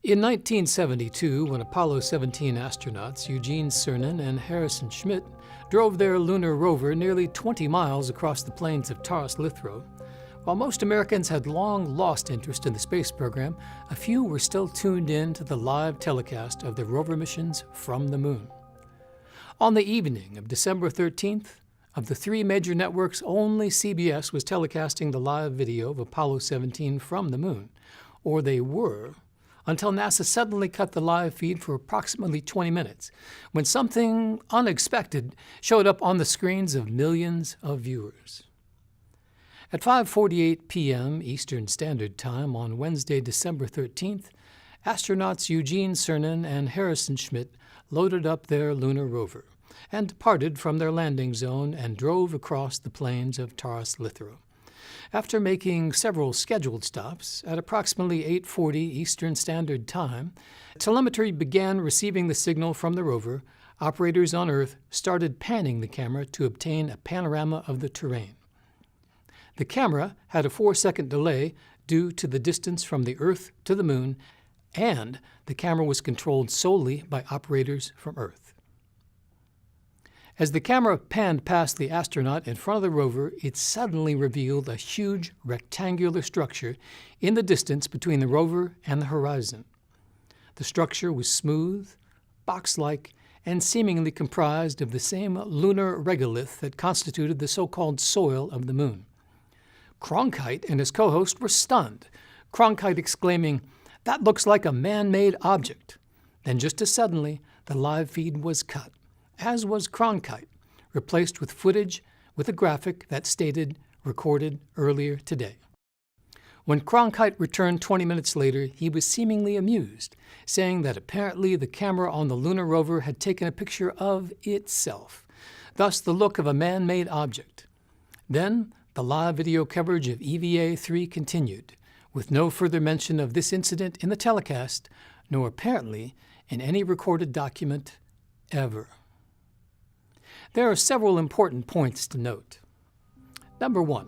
In 1972, when Apollo 17 astronauts Eugene Cernan and Harrison Schmitt drove their lunar rover nearly 20 miles across the plains of Taurus-Lithro, while most Americans had long lost interest in the space program, a few were still tuned in to the live telecast of the rover missions from the moon. On the evening of December 13th, of the three major networks, only CBS was telecasting the live video of Apollo 17 from the moon, or they were, until NASA suddenly cut the live feed for approximately 20 minutes, when something unexpected showed up on the screens of millions of viewers. At 5:48 p.m. Eastern Standard Time on Wednesday, December 13th, astronauts Eugene Cernan and Harrison Schmitt loaded up their lunar rover and departed from their landing zone and drove across the plains of Taurus-Lithro. After making several scheduled stops, at approximately 8:40 Eastern Standard Time, telemetry began receiving the signal from the rover. Operators on Earth started panning the camera to obtain a panorama of the terrain. The camera had a 4-second delay due to the distance from the Earth to the moon, and the camera was controlled solely by operators from Earth. As the camera panned past the astronaut in front of the rover, it suddenly revealed a huge rectangular structure in the distance between the rover and the horizon. The structure was smooth, box-like, and seemingly comprised of the same lunar regolith that constituted the so-called soil of the moon. Cronkite and his co-host were stunned, Cronkite exclaiming, "That looks like a man-made object." Then just as suddenly, the live feed was cut, as was Cronkite, replaced with footage with a graphic that stated, "Recorded earlier today." When Cronkite returned 20 minutes later, he was seemingly amused, saying that apparently the camera on the lunar rover had taken a picture of itself, thus the look of a man-made object. Then, the live video coverage of EVA-3 continued, with no further mention of this incident in the telecast, nor apparently in any recorded document ever. There are several important points to note. Number 1.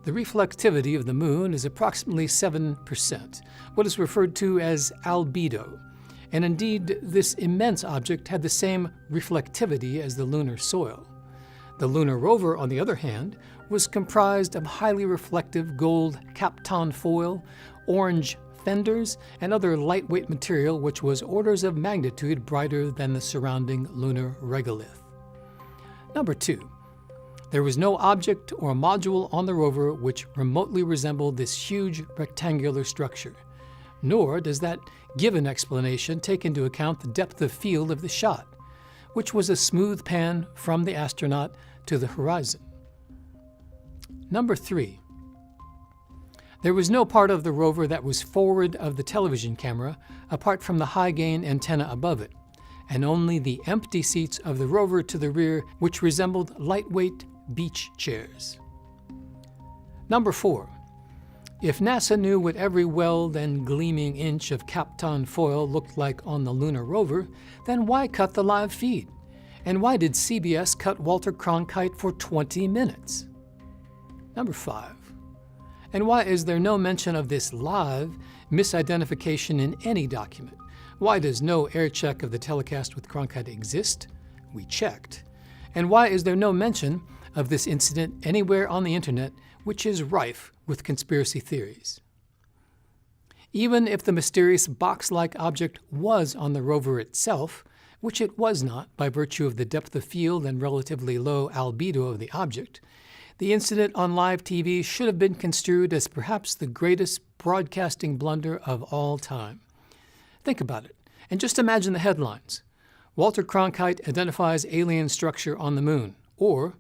The reflectivity of the moon is approximately 7%, what is referred to as albedo, and indeed this immense object had the same reflectivity as the lunar soil. The lunar rover, on the other hand, was comprised of highly reflective gold Kapton foil, orange fenders, and other lightweight material which was orders of magnitude brighter than the surrounding lunar regolith. Number 2. There was no object or module on the rover which remotely resembled this huge rectangular structure, nor does that given explanation take into account the depth of field of the shot, which was a smooth pan from the astronaut to the horizon. Number 3. There was no part of the rover that was forward of the television camera apart from the high-gain antenna above it, and only the empty seats of the rover to the rear, which resembled lightweight beach chairs. Number 4. If NASA knew what every weld and gleaming inch of Kapton foil looked like on the lunar rover, then why cut the live feed? And why did CBS cut Walter Cronkite for 20 minutes? Number 5. And why is there no mention of this live misidentification in any document? Why does no air check of the telecast with Cronkite exist? We checked. And why is there no mention of this incident anywhere on the internet, which is rife with conspiracy theories? Even if the mysterious box-like object was on the rover itself, which it was not by virtue of the depth of field and relatively low albedo of the object, the incident on live TV should have been construed as perhaps the greatest broadcasting blunder of all time. Think about it, and just imagine the headlines. Walter Cronkite identifies alien structure on the moon, or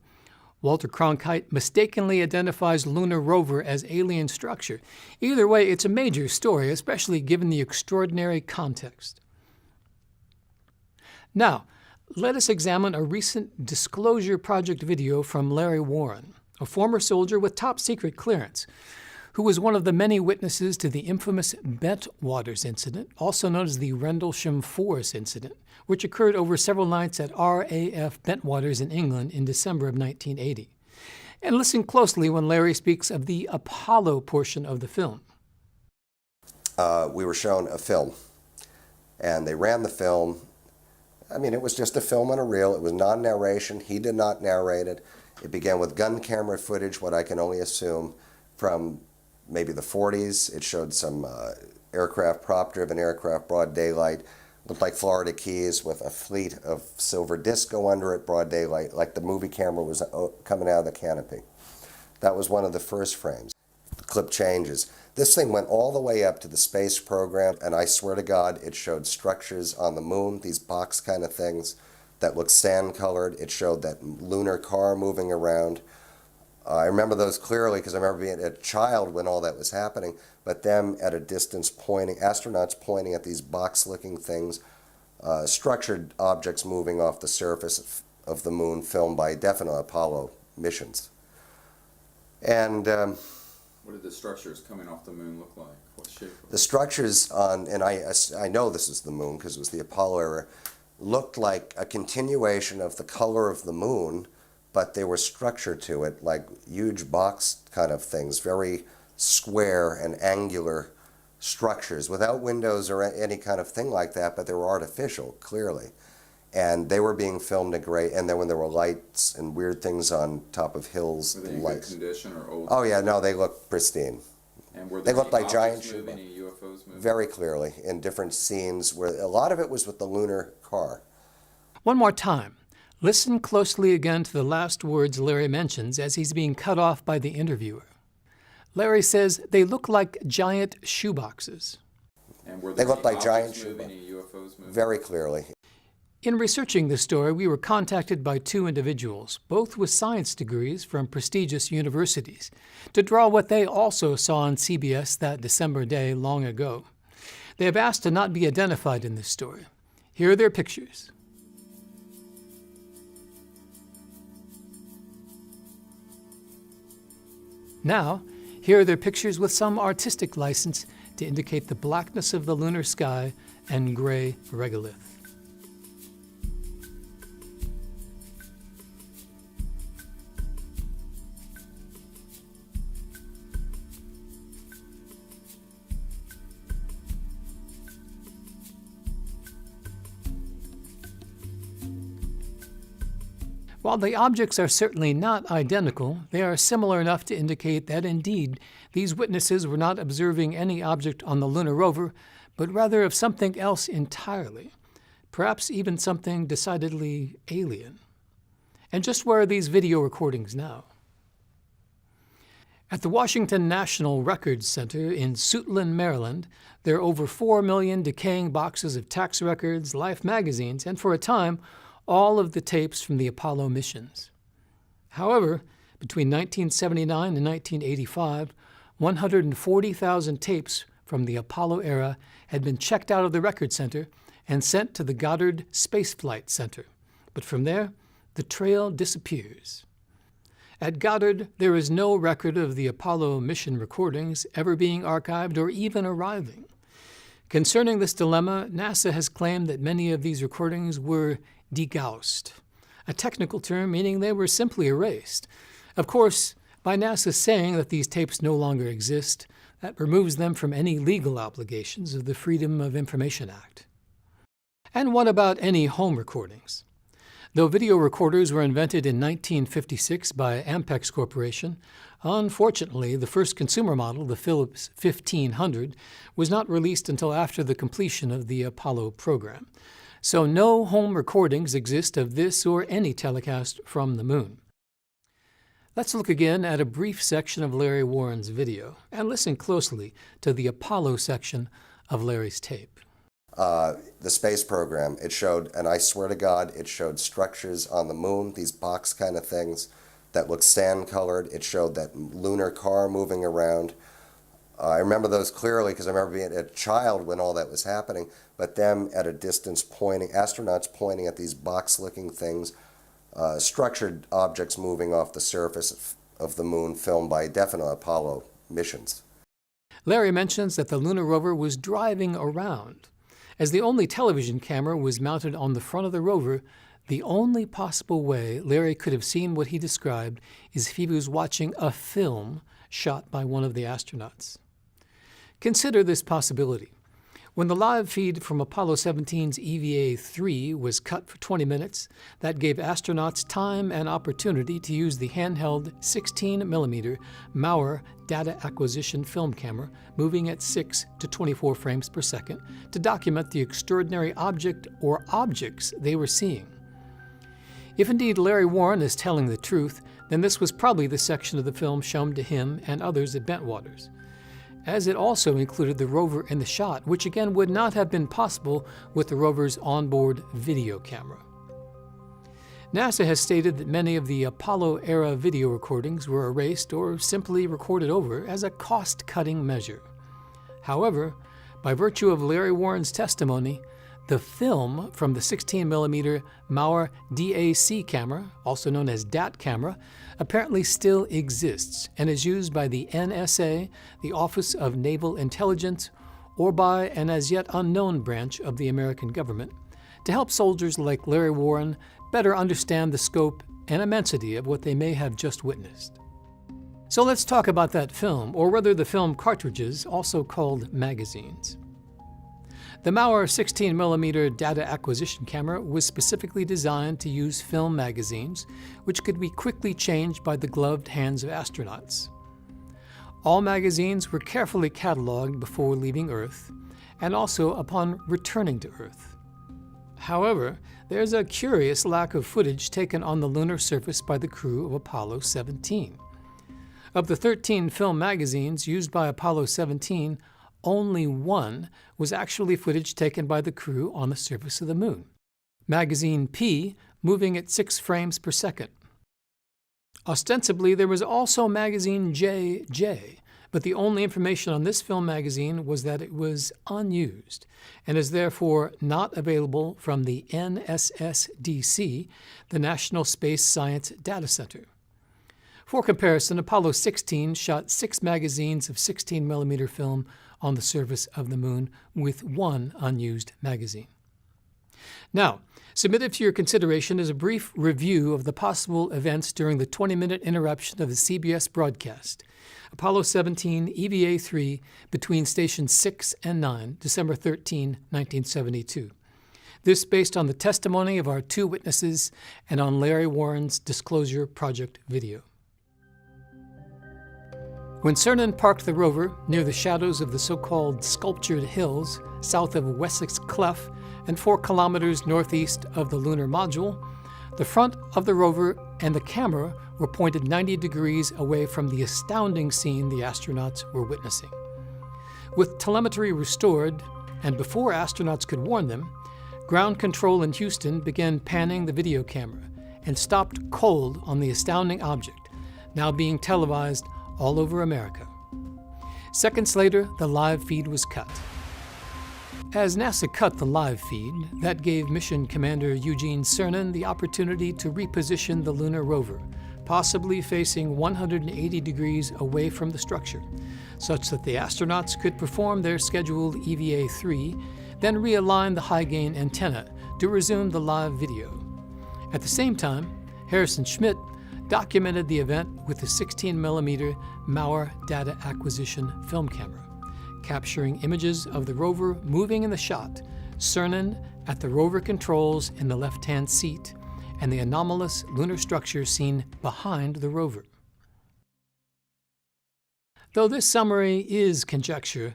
Walter Cronkite mistakenly identifies lunar rover as alien structure. Either way, it's a major story, especially given the extraordinary context. Now, let us examine a recent Disclosure Project video from Larry Warren, a former soldier with top-secret clearance, who was one of the many witnesses to the infamous Bentwaters incident, also known as the Rendlesham Forest incident, which occurred over several nights at RAF Bentwaters in England in December of 1980. And listen closely when Larry speaks of the Apollo portion of the film. we were shown a film, and they ran the film. I mean, it was just a film on a reel. It was non-narration. He did not narrate it. It began with gun camera footage, what I can only assume from maybe the 40s. It showed some aircraft, prop-driven aircraft, broad daylight. Looked like Florida Keys with a fleet of silver disco under it, broad daylight, like the movie camera was coming out of the canopy. That was one of the first frames. The clip changes. This thing went all the way up to the space program, and I swear to God, it showed structures on the moon, these box kind of things that looked sand-colored. It showed that lunar car moving around. I remember those clearly because I remember being a child when all that was happening, but them at a distance pointing, astronauts pointing at these box-looking things, structured objects moving off the surface of the moon, filmed by definite Apollo missions. And what did the structures coming off the moon look like? What shape? The structures on, and I know this is the moon because it was the Apollo era, looked like a continuation of the color of the moon, but they were structured to it like huge box kind of things, very square and angular structures without windows or any kind of thing like that, but they were artificial, clearly. And they were being filmed at great, and then when there were lights and weird things on top of hills. Were they in good condition or old? Oh yeah, no, they looked pristine. And were they looked like giant moving, any UFOs moving? Very clearly, in different scenes, where a lot of it was with the lunar car. One more time. Listen closely again to the last words Larry mentions as he's being cut off by the interviewer. Larry says they look like giant shoeboxes. And were they looked like giant shoeboxes? Any UFOs moving? Very clearly. In researching this story, we were contacted by two individuals, both with science degrees from prestigious universities, to draw what they also saw on CBS that December day long ago. They have asked to not be identified in this story. Here are their pictures. Now, here are their pictures with some artistic license to indicate the blackness of the lunar sky and gray regolith. While the objects are certainly not identical, they are similar enough to indicate that indeed these witnesses were not observing any object on the lunar rover, but rather of something else entirely, perhaps even something decidedly alien. And just where are these video recordings now? At the Washington National Records Center in Suitland, Maryland, there are over 4 million decaying boxes of tax records, Life magazines, and for a time, all of the tapes from the Apollo missions. However, between 1979 and 1985, 140,000 tapes from the Apollo era had been checked out of the Record Center and sent to the Goddard Space Flight Center. But from there, the trail disappears. At Goddard, there is no record of the Apollo mission recordings ever being archived or even arriving. Concerning this dilemma, NASA has claimed that many of these recordings were degaussed, a technical term meaning they were simply erased. Of course, by NASA saying that these tapes no longer exist, that removes them from any legal obligations of the Freedom of Information Act. And what about any home recordings? Though video recorders were invented in 1956 by Ampex Corporation, unfortunately, the first consumer model, the Philips 1500, was not released until after the completion of the Apollo program. So no home recordings exist of this or any telecast from the moon. Let's look again at a brief section of Larry Warren's video and listen closely to the Apollo section of Larry's tape. The space program, it showed, and I swear to God, it showed structures on the moon, these box kind of things that looked sand-colored. It showed that lunar car moving around. I remember those clearly because I remember being a child when all that was happening, but them at a distance pointing, astronauts pointing at these box-looking things, structured objects moving off the surface of the moon, filmed by definite Apollo missions. Larry mentions that the lunar rover was driving around. As the only television camera was mounted on the front of the rover, the only possible way Larry could have seen what he described is if he was watching a film shot by one of the astronauts. Consider this possibility. When the live feed from Apollo 17's EVA-3 was cut for 20 minutes, that gave astronauts time and opportunity to use the handheld 16mm Mauer data acquisition film camera, moving at 6 to 24 frames per second, to document the extraordinary object or objects they were seeing. If indeed Larry Warren is telling the truth, then this was probably the section of the film shown to him and others at Bentwaters, as it also included the rover in the shot, which again would not have been possible with the rover's onboard video camera. NASA has stated that many of the Apollo-era video recordings were erased or simply recorded over as a cost-cutting measure. However, by virtue of Larry Warren's testimony, the film from the 16mm Mauer DAC camera, also known as DAT camera, apparently still exists and is used by the NSA, the Office of Naval Intelligence, or by an as yet unknown branch of the American government, to help soldiers like Larry Warren better understand the scope and immensity of what they may have just witnessed. So let's talk about that film, or rather the film cartridges, also called magazines. The Mauer 16mm data acquisition camera was specifically designed to use film magazines, which could be quickly changed by the gloved hands of astronauts. All magazines were carefully cataloged before leaving Earth, and also upon returning to Earth. However, there's a curious lack of footage taken on the lunar surface by the crew of Apollo 17. Of the 13 film magazines used by Apollo 17, only one was actually footage taken by the crew on the surface of the moon. Magazine P, moving at 6 frames per second. Ostensibly, there was also magazine JJ, but the only information on this film magazine was that it was unused and is therefore not available from the NSSDC, the National Space Science Data Center. For comparison, Apollo 16 shot 6 magazines of 16mm film on the surface of the moon with 1 unused magazine. Now, submitted for your consideration is a brief review of the possible events during the 20-minute interruption of the CBS broadcast, Apollo 17 EVA-3 between stations 6 and 9, December 13, 1972. This based on the testimony of our 2 witnesses and on Larry Warren's Disclosure Project video. When Cernan parked the rover near the shadows of the so-called sculptured hills south of Wessex Clef and 4 kilometers northeast of the lunar module, the front of the rover and the camera were pointed 90 degrees away from the astounding scene the astronauts were witnessing. With telemetry restored, and before astronauts could warn them, ground control in Houston began panning the video camera and stopped cold on the astounding object, now being televised all over America. Seconds later, the live feed was cut. As NASA cut the live feed, that gave Mission Commander Eugene Cernan the opportunity to reposition the lunar rover, possibly facing 180 degrees away from the structure, such that the astronauts could perform their scheduled EVA-3, then realign the high-gain antenna to resume the live video. At the same time, Harrison Schmitt documented the event with the 16mm Mauer data acquisition film camera, capturing images of the rover moving in the shot, Cernan at the rover controls in the left-hand seat, and the anomalous lunar structure seen behind the rover. Though this summary is conjecture,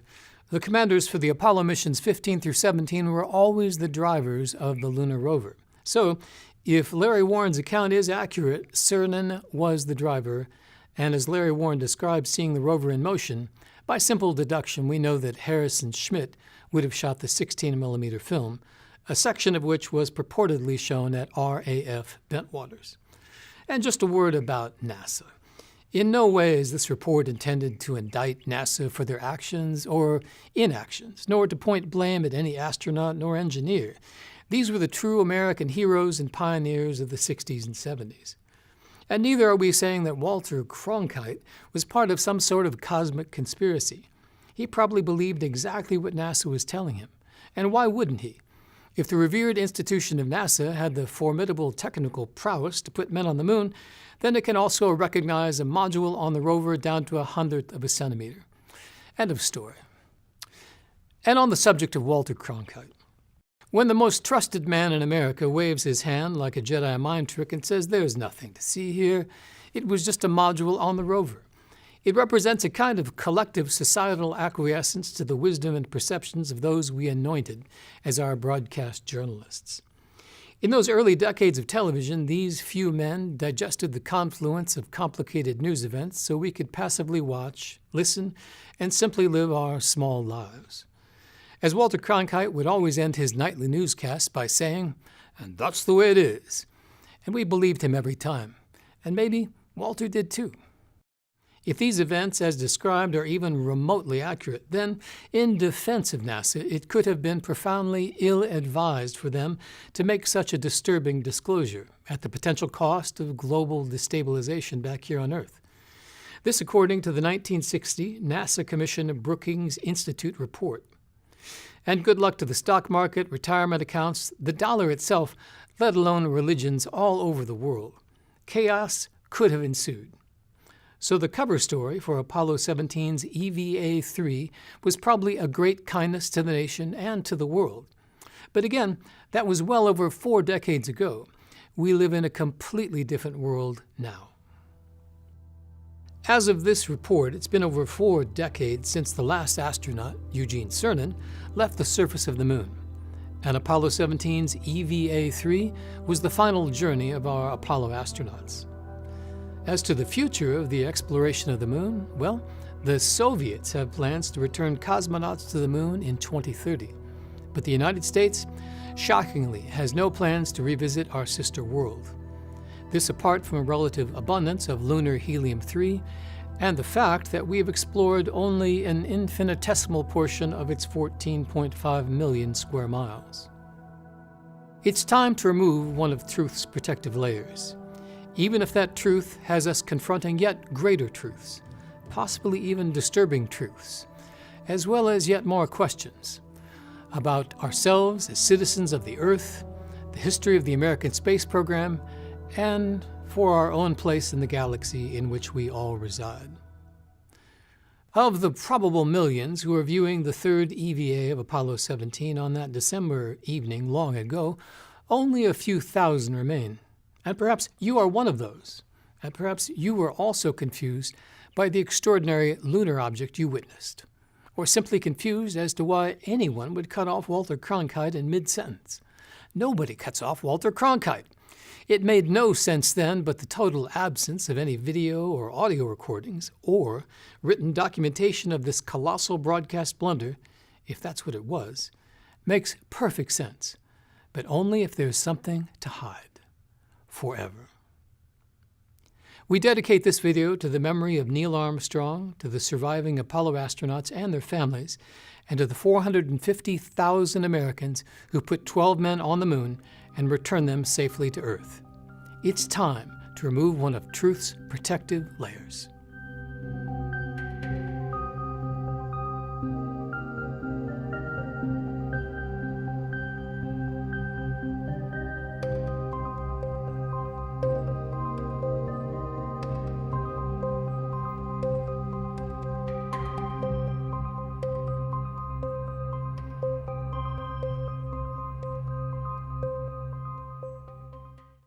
the commanders for the Apollo missions 15 through 17 were always the drivers of the lunar rover. So, if Larry Warren's account is accurate, Cernan was the driver, and as Larry Warren described seeing the rover in motion, by simple deduction we know that Harrison Schmitt would have shot the 16mm film, a section of which was purportedly shown at RAF Bentwaters. And just a word about NASA. In no way is this report intended to indict NASA for their actions or inactions, nor to point blame at any astronaut nor engineer. These were the true American heroes and pioneers of the 60s and 70s. And neither are we saying that Walter Cronkite was part of some sort of cosmic conspiracy. He probably believed exactly what NASA was telling him. And why wouldn't he? If the revered institution of NASA had the formidable technical prowess to put men on the moon, then it can also recognize a module on the rover down to 1/100 of a centimeter. End of story. And on the subject of Walter Cronkite, when the most trusted man in America waves his hand like a Jedi mind trick and says there's nothing to see here, it was just a module on the rover. It represents a kind of collective societal acquiescence to the wisdom and perceptions of those we anointed as our broadcast journalists. In those early decades of television, these few men digested the confluence of complicated news events so we could passively watch, listen, and simply live our small lives. As Walter Cronkite would always end his nightly newscasts by saying, "And that's the way it is." And we believed him every time. And maybe Walter did too. If these events, as described, are even remotely accurate, then, in defense of NASA, it could have been profoundly ill-advised for them to make such a disturbing disclosure at the potential cost of global destabilization back here on Earth. This according to the 1960 NASA Commission Brookings Institute report. And good luck to the stock market, retirement accounts, the dollar itself, let alone religions all over the world. Chaos could have ensued. So the cover story for Apollo 17's EVA-3 was probably a great kindness to the nation and to the world. But again, that was well over 4 decades ago. We live in a completely different world now. As of this report, it's been over 4 decades since the last astronaut, Eugene Cernan, left the surface of the moon. And Apollo 17's EVA-3 was the final journey of our Apollo astronauts. As to the future of the exploration of the moon, well, the Soviets have plans to return cosmonauts to the moon in 2030. But the United States, shockingly, has no plans to revisit our sister world. This apart from a relative abundance of lunar helium-3 and the fact that we have explored only an infinitesimal portion of its 14.5 million square miles. It's time to remove one of truth's protective layers, even if that truth has us confronting yet greater truths, possibly even disturbing truths, as well as yet more questions about ourselves as citizens of the Earth, the history of the American space program, and for our own place in the galaxy in which we all reside. Of the probable millions who are viewing the third EVA of Apollo 17 on that December evening long ago, only a few thousand remain. And perhaps you are one of those. And perhaps you were also confused by the extraordinary lunar object you witnessed, or simply confused as to why anyone would cut off Walter Cronkite in mid-sentence. Nobody cuts off Walter Cronkite. It made no sense then, but the total absence of any video or audio recordings or written documentation of this colossal broadcast blunder, if that's what it was, makes perfect sense, but only if there's something to hide. Forever. We dedicate this video to the memory of Neil Armstrong, to the surviving Apollo astronauts and their families, and to the 450,000 Americans who put 12 men on the moon and returned them safely to Earth. It's time to remove one of truth's protective layers.